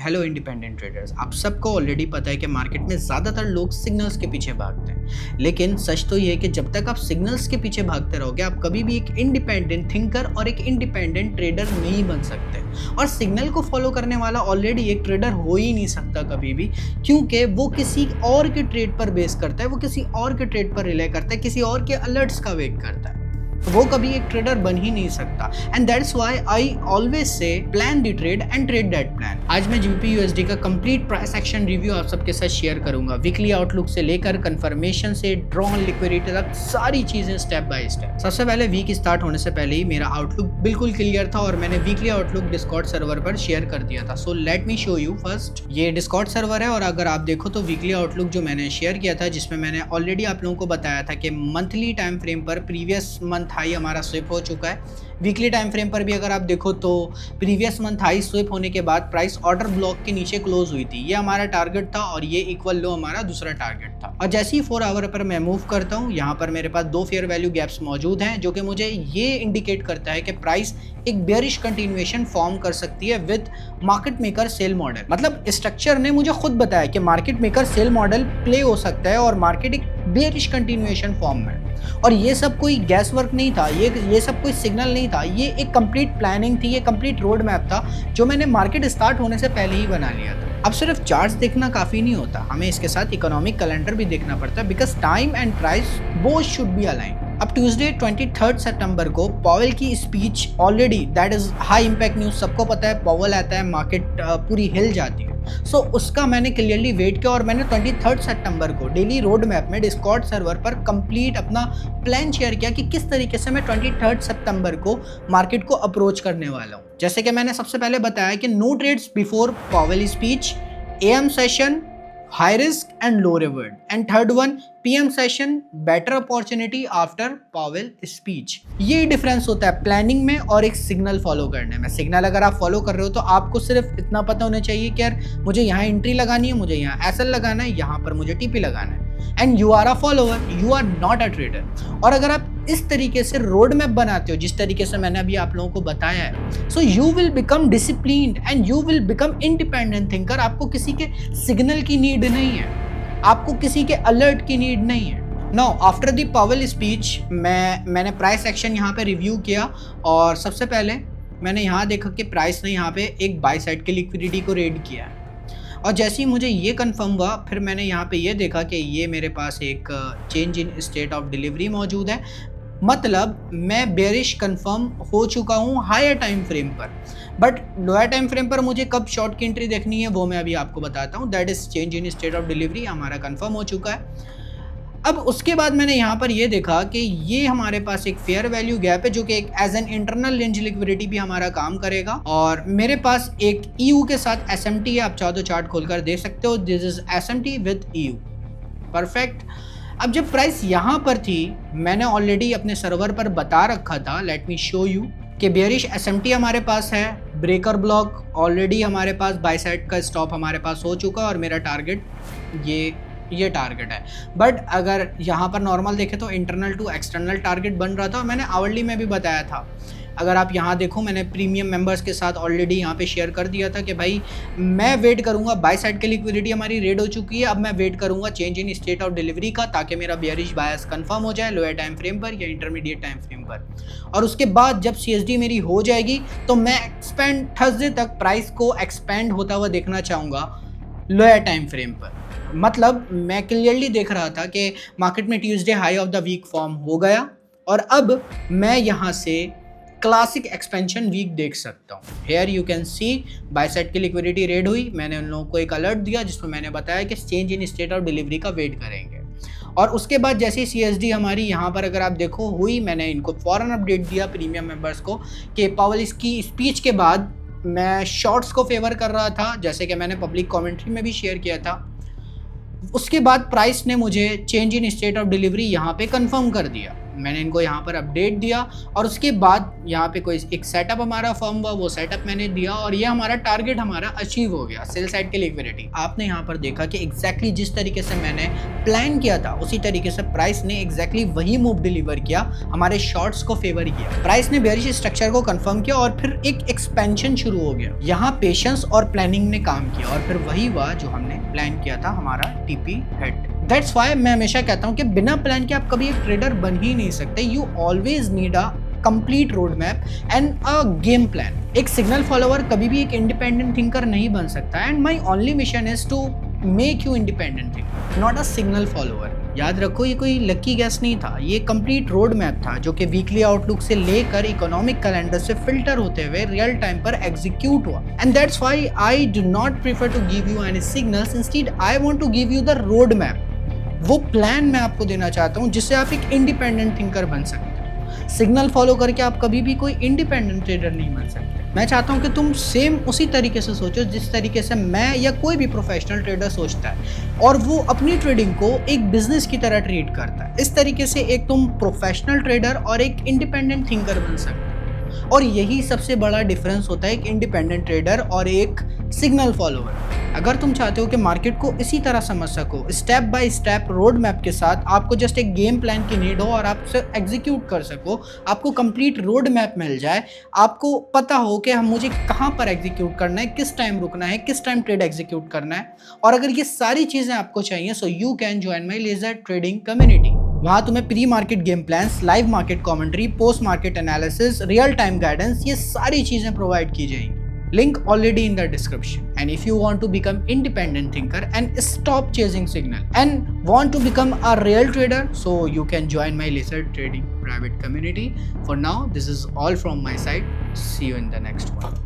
Hello independent traders, आप सबको already पता है कि मार्केट में ज़्यादातर लोग सिग्नल्स के पीछे भागते हैं। लेकिन सच तो ये है कि जब तक आप सिग्नल्स के पीछे भागते रहोगे, आप कभी भी एक इंडिपेंडेंट थिंकर और एक इंडिपेंडेंट ट्रेडर नहीं बन सकते। और सिग्नल को फॉलो करने वाला ऑलरेडी एक ट्रेडर हो ही नहीं सकता कभी भी, क्योंकि वो किसी और के ट्रेड पर बेस करता है, वो किसी और के ट्रेड पर रिले करता है, किसी और के अलर्ट्स का वेट करता है। वो कभी एक ट्रेडर बन ही नहीं सकता। And that's why I always say plan the trade and trade that plan. आज मैं जीबीपी यूएसडी का कंप्लीट प्राइस एक्शन रिव्यू आप सबके साथ शेयर करूंगा। वीकली आउटलुक से लेकर कंफर्मेशन से ड्रॉ ऑन लिक्विडिटी तक सारी चीजें स्टेप बाय स्टेप। सबसे पहले वीक स्टार्ट होने से पहले ही मेरा आउटलुक बिल्कुल क्लियर था और मैंने वीकली आउटलुक डिस्कॉर्ड सर्वर पर शेयर कर दिया था। So let me show you first. ये डिस्कॉर्ड सर्वर है और अगर आप देखो तो वीकली आउटलुक जो मैंने शेयर किया था, जिसमें मैंने ऑलरेडी आप लोगों को बताया था कि मंथली टाइम फ्रेम पर प्रीवियस मंथ हाई हमारा स्विप हो चुका है। वीकली टाइम फ्रेम पर भी अगर आप देखो तो प्रीवियस मंथ हाई स्विप होने के बाद प्राइस ऑर्डर ब्लॉक के नीचे क्लोज हुई थी। ये हमारा टारगेट था और ये इक्वल लो हमारा दूसरा टारगेट था। और जैसे ही 4 आवर पर मैं मूव करता हूँ, यहाँ पर मेरे पास 2 फेयर वैल्यू गैप्स मौजूद हैं, जो कि मुझे ये इंडिकेट करता है कि प्राइस एक बेयरिश कंटिन्यूएशन फॉर्म कर सकती है with market maker sell model. मतलब स्ट्रक्चर ने मुझे खुद बताया कि market maker sell model play हो सकता है और मार्केट एक बेयरिश कंटिन्यूएशन फॉर्म में। और ये सब कोई गैस वर्क नहीं था, ये सब कोई सिग्नल नहीं था, ये एक कंप्लीट प्लानिंग थी, ये कंप्लीट रोड मैप था जो मैंने मार्केट स्टार्ट होने से पहले ही बना लिया था। अब सिर्फ चार्ट्स देखना काफ़ी नहीं होता, हमें इसके साथ इकोनॉमिक कैलेंडर भी देखना पड़ता है, because time and price both should be align. अब ट्यूसडे 23 सितंबर को पॉवेल की speech already that is high impact news. सबको पता है पॉवेल आता है, मार्केट पूरी हिल जाती है। सो उसका मैंने क्लियरली वेट किया और मैंने 23 सितंबर को डेली रोड मैप में डिस्कॉर्ड सर्वर पर कंप्लीट अपना प्लान शेयर किया कि किस तरीके से मैं 23 सितंबर को मार्केट को अप्रोच करने वाला हूँ। जैसे कि मैंने सबसे पहले बताया कि no trades before Powell speech, AM session high risk and low reward, and third one PM session better opportunity after Powell speech. ये डिफरेंस होता है प्लानिंग में और एक सिग्नल फॉलो करने में। सिग्नल अगर आप फॉलो कर रहे हो तो आपको सिर्फ इतना पता होना चाहिए कि यार मुझे यहाँ एंट्री लगानी है, मुझे यहाँ एसएल लगाना है, यहाँ पर मुझे टीपी लगाना है, and you are a follower, you are not a trader. और अगर आप इस तरीके से रोड मैप बनाते हो जिस तरीके से मैंने अभी आप लोगों को बताया है, so you will become disciplined and you will become independent thinker. आपको किसी के सिग्नल की नीड नहीं है, आपको किसी के अलर्ट की नीड नहीं है। Now after the Powell speech मैंने प्राइस एक्शन यहाँ पे रिव्यू किया और सबसे पहले मैंने यहाँ देखा कि प्राइस ने यहाँ पे एक बाय साइड की लिक्विडिटी को रेड किया है। और जैसे ही मुझे ये कंफर्म हुआ, फिर मैंने यहाँ पे ये देखा कि ये मेरे पास एक change in state of delivery मौजूद है। मतलब मैं बेयरिश कंफर्म हो चुका हूँ हायर टाइम फ्रेम पर, बट लोअर टाइम फ्रेम पर मुझे कब शॉर्ट की एंट्री देखनी है वो मैं अभी आपको बताता हूँ। That is change in state of delivery हमारा कंफर्म हो चुका है। अब उसके बाद मैंने यहाँ पर ये देखा कि ये हमारे पास एक फेयर वैल्यू गैप है जो कि एक as an internal range liquidity भी हमारा काम करेगा। और मेरे पास एक ईयू के साथ एसएमटी है, आप चाहो तो चार्ट खोलकर देख सकते हो। This is SMT with EU, perfect. अब जब प्राइस यहाँ पर थी, मैंने ऑलरेडी अपने सर्वर पर बता रखा था, लेट मी शो यू, कि बेयरिश एसएमटी हमारे पास है, ब्रेकर ब्लॉक ऑलरेडी हमारे पास, बाय साइड का स्टॉप हमारे पास हो चुका और मेरा टारगेट ये टारगेट है। बट अगर यहाँ पर नॉर्मल देखें तो इंटरनल टू एक्सटर्नल टारगेट बन रहा था और मैंने आवरली में भी बताया था। अगर आप यहाँ देखो, मैंने प्रीमियम मेंबर्स के साथ ऑलरेडी यहाँ पे शेयर कर दिया था कि भाई मैं वेट करूँगा, बाय साइड की लिक्विडिटी हमारी रेड हो चुकी है, अब मैं वेट करूँगा change in state of delivery का, ताकि मेरा बेयरिश बायस कंफर्म हो जाए लोअर टाइम फ्रेम पर या इंटरमीडिएट टाइम फ्रेम पर। और उसके बाद जब सीएसडी मेरी हो जाएगी तो मैं एक्सपेंड थर्सडे तक प्राइस को एक्सपेंड होता हुआ देखना चाहूँगा लोअर टाइम फ्रेम पर। मतलब मैं क्लियरली देख रहा था कि मार्केट में Tuesday high of the weak form हो गया और अब मैं यहाँ से क्लासिक एक्सपेंशन वीक देख सकता हूँ। Here you can see buy side की लिक्विडिटी रेड हुई। मैंने उन लोगों को एक अलर्ट दिया जिसमें मैंने बताया कि change in state of delivery का वेट करेंगे। और उसके बाद जैसे सीएसडी हमारी यहाँ पर अगर आप देखो हुई, मैंने इनको फॉरन अपडेट दिया प्रीमियम मेंबर्स को कि पॉवेल की स्पीच के बाद मैं शॉर्ट्स को फेवर कर रहा था, जैसे कि मैंने पब्लिक कमेंट्री में भी शेयर किया था। उसके बाद प्राइस ने मुझे change in state of delivery यहाँ पे कंफर्म कर दिया। मैंने इनको यहाँ पर अपडेट दिया और उसके बाद यहाँ पे कोई एक सेटअप हमारा फॉर्म हुआ, वो सेटअप मैंने दिया और ये हमारा टारगेट हमारा अचीव हो गया, सेल साइड की लिक्विडिटी। आपने यहाँ पर देखा कि एग्जैक्टली जिस तरीके से मैंने प्लान किया था उसी तरीके से प्राइस ने एग्जैक्टली वही मूव डिलीवर किया, हमारे शॉर्ट्स को फेवर किया। प्राइस ने बेयरिश स्ट्रक्चर को कंफर्म किया और फिर एक एक्सपेंशन शुरू हो गया। यहाँ पेशेंस और प्लानिंग ने काम किया और फिर वही हुआ जो हमने प्लान किया था, हमारा टीपी हिट। दैट्स व्हाई मैं हमेशा कहता हूँ कि बिना प्लान के आप कभी एक ट्रेडर बन ही नहीं सकते। You always need a complete road map and a game plan. एक सिग्नल फॉलोअर कभी भी एक इंडिपेंडेंट थिंकर नहीं बन सकता and my only mission is to make you independent thinker, not a signal follower. याद रखो, ये कोई लकी गैस नहीं था, ये कंप्लीट रोड मैप था जो कि वीकली आउटलुक से लेकर इकोनॉमिक कैलेंडर से फिल्टर होते हुए रियल टाइम पर एग्जीक्यूट हुआ। And that's why I do not prefer to give you any signals, instead I want to give you the road map. वो प्लान मैं आपको देना चाहता हूँ जिससे आप एक इंडिपेंडेंट थिंकर बन सकते हो। सिग्नल फॉलो करके आप कभी भी कोई इंडिपेंडेंट ट्रेडर नहीं बन सकते। मैं चाहता हूं कि तुम सेम उसी तरीके से सोचो जिस तरीके से मैं या कोई भी प्रोफेशनल ट्रेडर सोचता है और वो अपनी ट्रेडिंग को एक बिजनेस की तरह ट्रीट करता है। इस तरीके से एक तुम प्रोफेशनल ट्रेडर और एक इंडिपेंडेंट थिंकर बन सकते हो और यही सबसे बड़ा डिफरेंस होता है एक इंडिपेंडेंट ट्रेडर और एक सिग्नल फॉलोअर। अगर तुम चाहते हो कि मार्केट को इसी तरह समझ सको, step by step road map के साथ, आपको जस्ट एक गेम प्लान की नीड हो और आप उसे एग्जीक्यूट कर सको, आपको कंप्लीट रोड मैप मिल जाए, आपको पता हो कि हम मुझे कहाँ पर एग्जीक्यूट करना है, किस टाइम रुकना है, किस टाइम ट्रेड एग्जीक्यूट करना है, और अगर ये सारी चीज़ें आपको चाहिए so you can join my ledger trading community. वहाँ तुम्हें pre market game plans, live market commentary, post market analysis, real time guidance, ये सारी चीज़ें प्रोवाइड की जाएंगी। Link already in the description. And if you want to become independent thinker and stop chasing signal and want to become a real trader, so you can join my laser trading private community. For now, this is all from my side. See you in the next one.